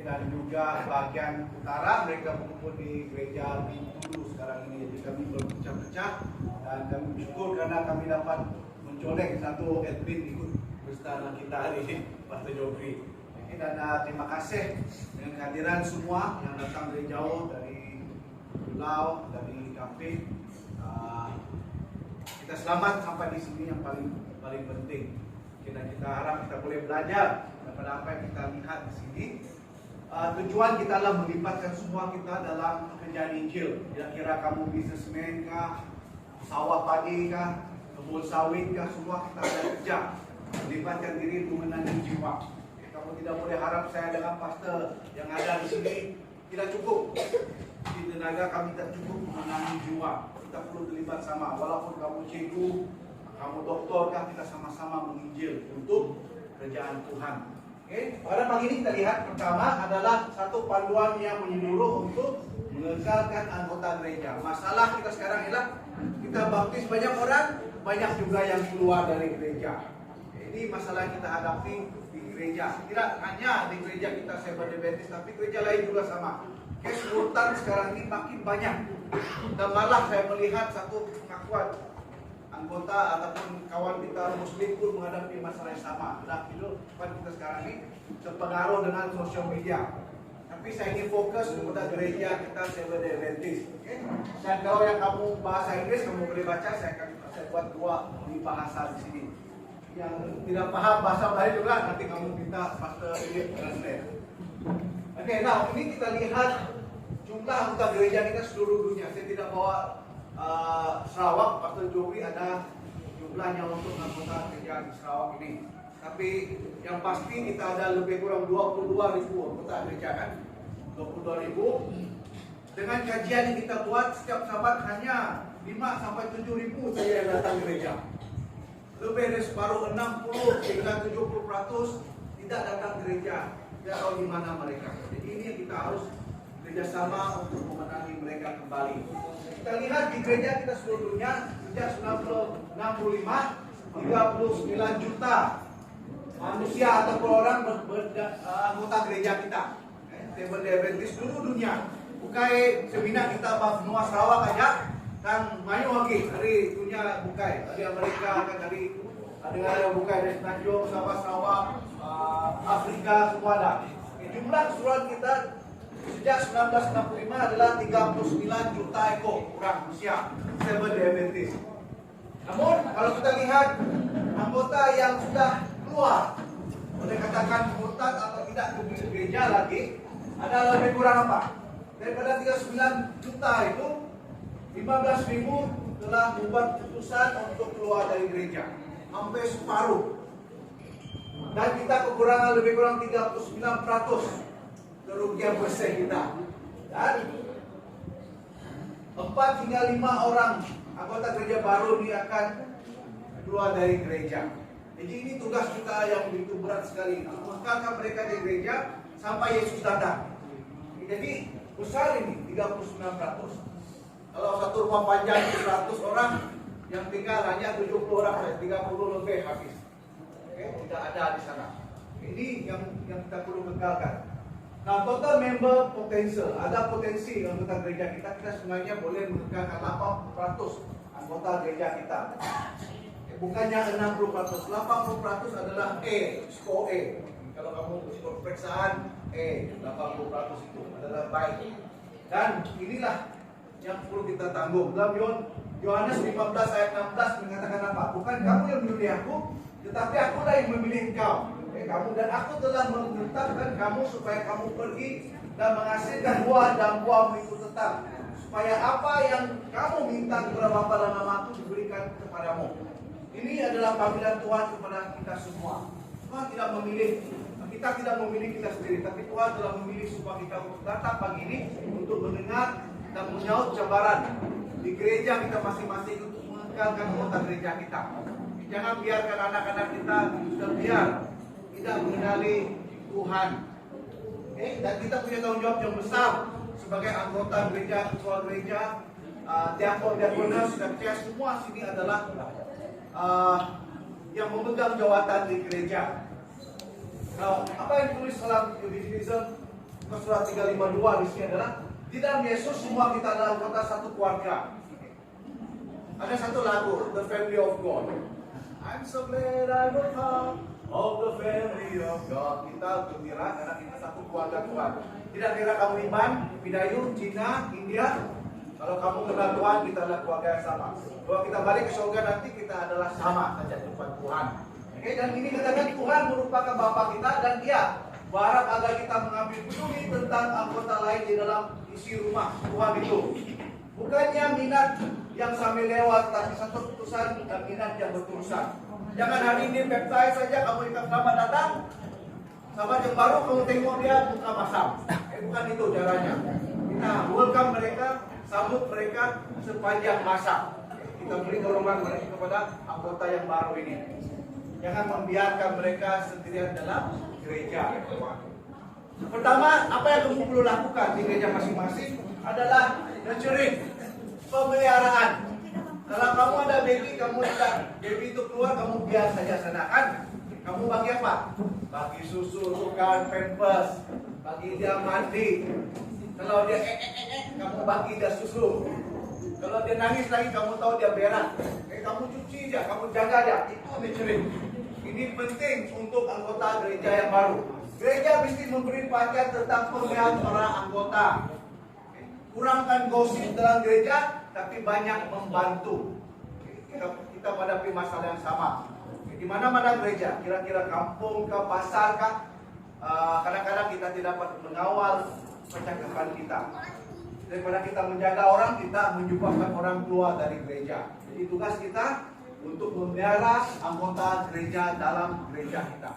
dan juga bagian utara mereka berkumpul di gereja Bintulu sekarang ini. Jadi kami berpecah-pecah dan kami bersyukur karena kami dapat mencolek satu admin ikut bersama kita hari ini, Pastor Jofri. Dan terima kasih dengan kehadiran semua yang datang dari jauh, dari pulau, dari kampung. Kita selamat sampai di sini yang paling penting. Kita harap kita boleh belajar daripada apa yang kita lihat di sini. Tujuan kita adalah melibatkan semua kita dalam pekerjaan Injil. Kira-kira kamu bisnismen kah, sawah padi kah, kebun sawit kah, semua kita ada kerja. Melibatkan diri untuk menangani jiwa. Kamu tidak boleh harap saya dengan pastor yang ada di sini tidak cukup. Di tenaga kami tak cukup menangani jiwa. Kita perlu terlibat sama. Walaupun kamu cikgu, kamu doktor kah, kita sama-sama menginjil untuk kerajaan Tuhan. Oke, pada pagi ini kita lihat pertama adalah satu panduan yang menyeluruh untuk mengekalkan anggota gereja. Masalah kita sekarang ialah kita baptis banyak orang, banyak juga yang keluar dari gereja. Ini masalah yang kita hadapi di gereja. Tidak hanya di gereja kita Seventh Adventist, tapi gereja lain juga sama. Kesulitan sekarang ini makin banyak. Dan malah saya melihat satu pengakuan anggota ataupun kawan kita Muslim pun menghadapi masalah yang sama. Adalah kehidupan kita sekarang ini terpengaruh dengan sosial media. Tapi saya ingin fokus kepada gereja kita Seventh Adventist. Okay? Dan kalau yang kamu bahasa Inggris kamu boleh baca, saya buat dua di bahasa di sini. Yang tidak paham bahasa lain juga nanti kamu minta Pastor Philip translate. Oke, nah ini kita lihat jumlah anggota gereja kita seluruh dunia. Saya tidak bawa Sarawak, Pastor Jowi ada jumlahnya untuk anggota gereja di Sarawak ini. Tapi yang pasti kita ada lebih kurang 22.000 anggota gereja kan. 22.000. Dengan kajian yang kita buat, setiap sahabat hanya 5 sampai 7.000 saja yang datang gereja. Lebih dari separuh 60 hingga 70% tidak datang gereja. Tidak tahu di mana mereka. Jadi ini yang kita harus kerjasama untuk memenangi mereka kembali. Kita lihat di gereja kita seluruh dunia sejak 1965 39 juta manusia ataupun orang anggota gereja kita. Seventh Adventist seluruh dunia. Bukai seminar kita benua Sarawak aja dan mayu lagi dari dunia bukai dari Amerika kan dari negara bukai dari Tanjung Sabah Sarawak Afrika semua ada. Jumlah keseluruhan kita sejak 1965 adalah 39 juta ekor orang usia Seventh Adventist. Namun kalau kita lihat anggota yang sudah keluar, boleh katakan murtad atau tidak ke gereja lagi, ada lebih kurang apa? Daripada 39 juta itu 15.000 telah membuat keputusan untuk keluar dari gereja, hampir separuh. Dan kita kekurangan lebih kurang 39% kerugian bersih kita. Dan 4 hingga 5 orang anggota gereja baru ini akan keluar dari gereja. Jadi ini tugas kita yang begitu berat sekali, mengekalkan mereka di gereja sampai Yesus datang. Jadi besar ini 39%. Kalau satu rumah panjang 100 orang, yang tinggal hanya 70 orang, 30 lebih habis. Oke, tidak ada di sana. Ini yang kita perlu kekalkan. Nah, total member potential, ada potensi anggota gereja kita sebenarnya boleh mengekalkan 80% anggota gereja kita. Bukannya 60%, 80% adalah skor A. Kalau kamu skor pemeriksaan, 80% itu adalah baik. Dan inilah yang perlu kita tanggung. Dalam Yohanes 15 ayat 16 mengatakan apa? Bukan kamu yang memilih aku, tetapi akulah yang memilih engkau. Kamu dan aku telah menetapkan kamu supaya kamu pergi dan menghasilkan buah dan buah itu tetap. Supaya apa yang kamu minta kepada Bapa dalam nama-Ku diberikan kepadamu. Ini adalah panggilan Tuhan kepada kita semua. Tuhan tidak memilih, kita tidak memilih kita sendiri, tapi Tuhan telah memilih supaya kita untuk datang pagi ini untuk mendengar dan menjawab cabaran di gereja kita masing-masing untuk mengekalkan anggota gereja kita. Jangan biarkan anak-anak kita sudah biar tidak mengenali Tuhan. Dan kita punya tanggung jawab yang besar sebagai anggota gereja, ketua gereja, diakon-diakonos, dan semua sini adalah yang memegang jawatan di gereja. Nah, apa yang ditulis dalam Evangelism Surat 352 di sini adalah di dalam Yesus semua kita adalah anggota satu keluarga. Ada satu lagu, The Family of God. I'm so glad I will come of the family of God. Kita gembira karena kita satu keluarga Tuhan. Tidak kira kamu Iman, Bidayun, Cina, India. Kalau kamu kenal Tuhan, kita adalah keluarga yang sama. Kalau kita balik ke surga nanti kita adalah sama saja depan Tuhan. Oke, dan ini katakan Tuhan merupakan Bapa kita dan Dia berharap agar kita mengambil peduli tentang anggota lain di dalam isi rumah Tuhan itu. Bukannya minat yang sambil lewat, tapi satu keputusan dan minat yang berterusan. Jangan hari ini baptize saja kamu ikat selamat datang, sama yang baru kamu tengok dia buka masam. Bukan itu caranya. Kita welcome mereka, sambut mereka sepanjang masa. Kita beri dorongan mereka kepada anggota yang baru ini. Jangan membiarkan mereka sendirian dalam gereja. Pertama, apa yang kamu perlu lakukan di gereja masing-masing adalah nurturing, pemeliharaan. Kalau kamu ada baby, kamu tidak baby itu keluar, kamu biar saja senakan. Kamu bagi apa? Bagi susu, bukan pampers, bagi dia mandi. Kalau dia kamu bagi dia susu. Kalau dia nangis lagi, kamu tahu dia berak. Kamu cuci dia, kamu jaga dia. Itu nurturing. Ini penting untuk anggota gereja yang baru. Gereja mesti memberi perhatian tentang pemeliharaan para anggota. Kurangkan gosip dalam gereja, tapi banyak membantu. Kita hadapi masalah yang sama. Di mana-mana gereja, kira-kira kampung ke pasar kah, kadang-kadang kita tidak dapat mengawal percakapan kita. Daripada kita menjaga orang, kita menyebabkan orang keluar dari gereja. Jadi tugas kita untuk memelihara anggota gereja dalam gereja kita.